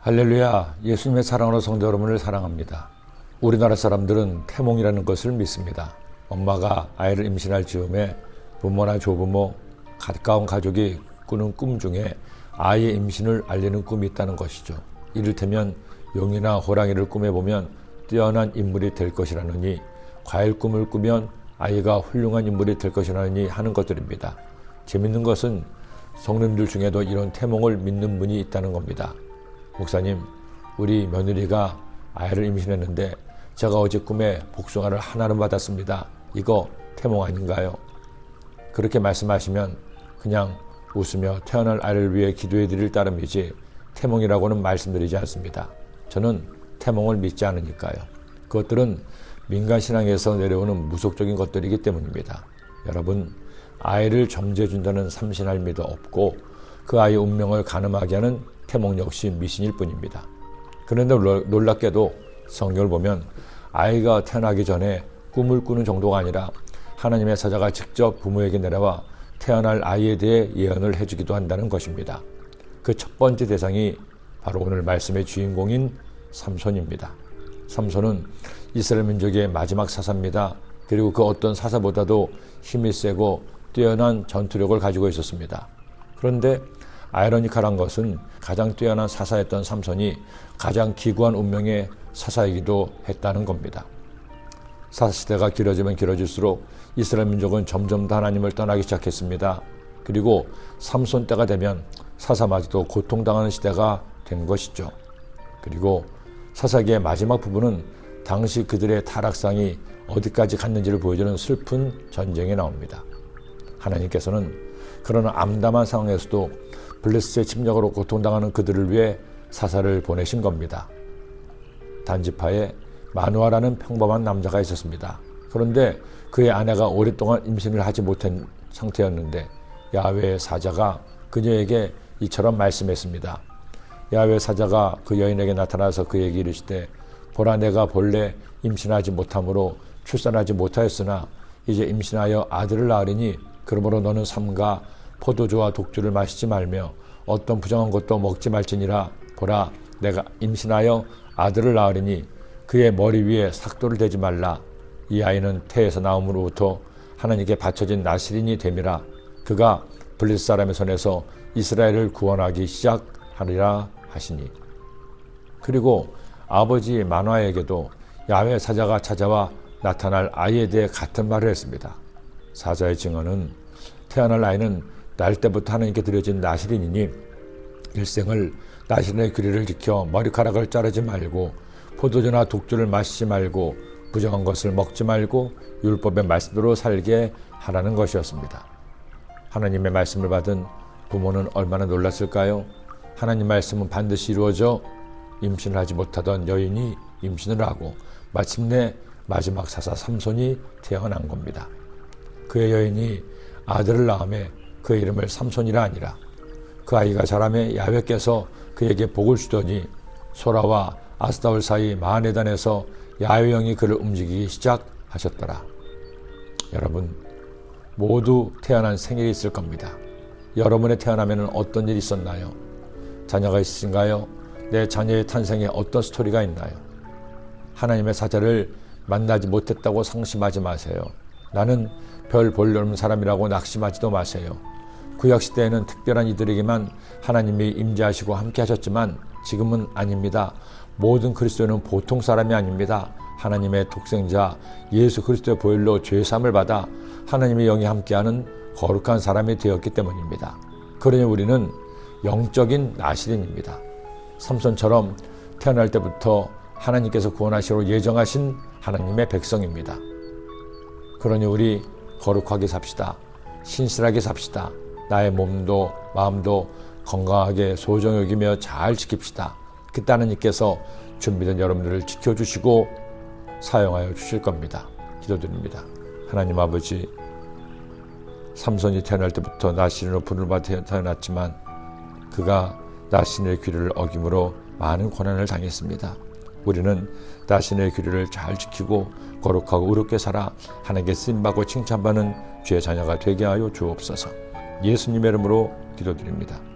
할렐루야, 예수님의 사랑으로 성도 여러분을 사랑합니다. 우리나라 사람들은 태몽이라는 것을 믿습니다. 엄마가 아이를 임신할 즈음에 부모나 조부모, 가까운 가족이 꾸는 꿈 중에 아이의 임신을 알리는 꿈이 있다는 것이죠. 이를테면 용이나 호랑이를 꿈에 보면 뛰어난 인물이 될 것이라느니, 과일 꿈을 꾸면 아이가 훌륭한 인물이 될 것이라느니 하는 것들입니다. 재밌는 것은 성도님들 중에도 이런 태몽을 믿는 분이 있다는 겁니다. 목사님, 우리 며느리가 아이를 임신했는데 제가 어제 꿈에 복숭아를 하나는 받았습니다. 이거 태몽 아닌가요? 그렇게 말씀하시면 그냥 웃으며 태어날 아이를 위해 기도해 드릴 따름이지 태몽이라고는 말씀드리지 않습니다. 저는 태몽을 믿지 않으니까요. 그것들은 민간 신앙에서 내려오는 무속적인 것들이기 때문입니다. 여러분, 아이를 점지해 준다는 삼신할미도 없고 그 아이의 운명을 가늠하게 하는 태몽 역시 미신일 뿐입니다. 그런데 놀랍게도 성경을 보면 아이가 태어나기 전에 꿈을 꾸는 정도가 아니라 하나님의 사자가 직접 부모에게 내려와 태어날 아이에 대해 예언을 해주기도 한다는 것입니다. 그 첫 번째 대상이 바로 오늘 말씀의 주인공인 삼손입니다. 삼손은 이스라엘 민족의 마지막 사사입니다. 그리고 그 어떤 사사보다도 힘이 세고 뛰어난 전투력을 가지고 있었습니다. 그런데 아이러니컬한 것은 가장 뛰어난 사사였던 삼손이 가장 기구한 운명의 사사이기도 했다는 겁니다. 사사시대가 길어지면 길어질수록 이스라엘 민족은 점점 더 하나님을 떠나기 시작했습니다. 그리고 삼손 때가 되면 사사마저도 고통당하는 시대가 된 것이죠. 그리고 사사기의 마지막 부분은 당시 그들의 타락상이 어디까지 갔는지를 보여주는 슬픈 전쟁이 나옵니다. 하나님께서는 그런 암담한 상황에서도 블레셋의 침략으로 고통당하는 그들을 위해 사사를 보내신 겁니다. 단지파에 마누아라는 평범한 남자가 있었습니다. 그런데 그의 아내가 오랫동안 임신을 하지 못한 상태였는데 야훼의 사자가 그녀에게 이처럼 말씀했습니다. 야훼의 사자가 그 여인에게 나타나서 그에게 이르시되, 보라, 내가 본래 임신하지 못함으로 출산하지 못하였으나 이제 임신하여 아들을 낳으리니 그러므로 너는 삼가 포도주와 독주를 마시지 말며 어떤 부정한 것도 먹지 말지니라. 보라, 내가 임신하여 아들을 낳으리니 그의 머리 위에 삭도를 대지 말라. 이 아이는 태에서 나옴으로부터 하나님께 바쳐진 나실인이 됨이라. 그가 블레셋 사람의 손에서 이스라엘을 구원하기 시작하리라 하시니. 그리고 아버지 마누아에게도 야훼 사자가 찾아와 나타날 아이에 대해 같은 말을 했습니다. 사자의 증언은 태어날 아이는 날 때부터 하나님께 드려진 나실인이니 일생을 나실인의 규례를 지켜 머리카락을 자르지 말고 포도주나 독주를 마시지 말고 부정한 것을 먹지 말고 율법의 말씀대로 살게 하라는 것이었습니다. 하나님의 말씀을 받은 부모는 얼마나 놀랐을까요? 하나님 말씀은 반드시 이루어져 임신을 하지 못하던 여인이 임신을 하고 마침내 마지막 사사 삼손이 태어난 겁니다. 그의 여인이 아들을 낳음에 그의 이름을 삼손이라 하니라. 그 아이가 자라매 야훼께서 그에게 복을 주더니 소라와 아스다올 사이 마하네단에서 야훼 영이 그를 움직이기 시작하셨더라. 여러분, 모두 태어난 생일이 있을 겁니다. 여러분의 태어나면 어떤 일이 있었나요? 자녀가 있으신가요? 내 자녀의 탄생에 어떤 스토리가 있나요? 하나님의 사자를 만나지 못했다고 상심하지 마세요. 나는 별 볼 일 없는 사람이라고 낙심하지도 마세요. 구약시대에는 특별한 이들에게만 하나님이 임재하시고 함께 하셨지만 지금은 아닙니다. 모든 그리스도인은 보통 사람이 아닙니다. 하나님의 독생자 예수 그리스도의 보혈로 죄사함을 받아 하나님의 영이 함께하는 거룩한 사람이 되었기 때문입니다. 그러니 우리는 영적인 나실인입니다. 삼손처럼 태어날 때부터 하나님께서 구원하시기로 예정하신 하나님의 백성입니다. 그러니 우리 거룩하게 삽시다. 신실하게 삽시다. 나의 몸도 마음도 건강하게 소중히 여기며 잘 지킵시다. 그때 하나님께서 준비된 여러분들을 지켜주시고 사용하여 주실 겁니다. 기도드립니다. 하나님 아버지, 삼손이 태어날 때부터 나신으로 분을받아 태어났지만 그가 나신의 규례를 어김으로 많은 고난을 당했습니다. 우리는 나신의 규례를 잘 지키고 거룩하고 의롭게 살아 하나님께 쓰임받고 칭찬받는 주의 자녀가 되게 하여 주옵소서. 예수님의 이름으로 기도드립니다.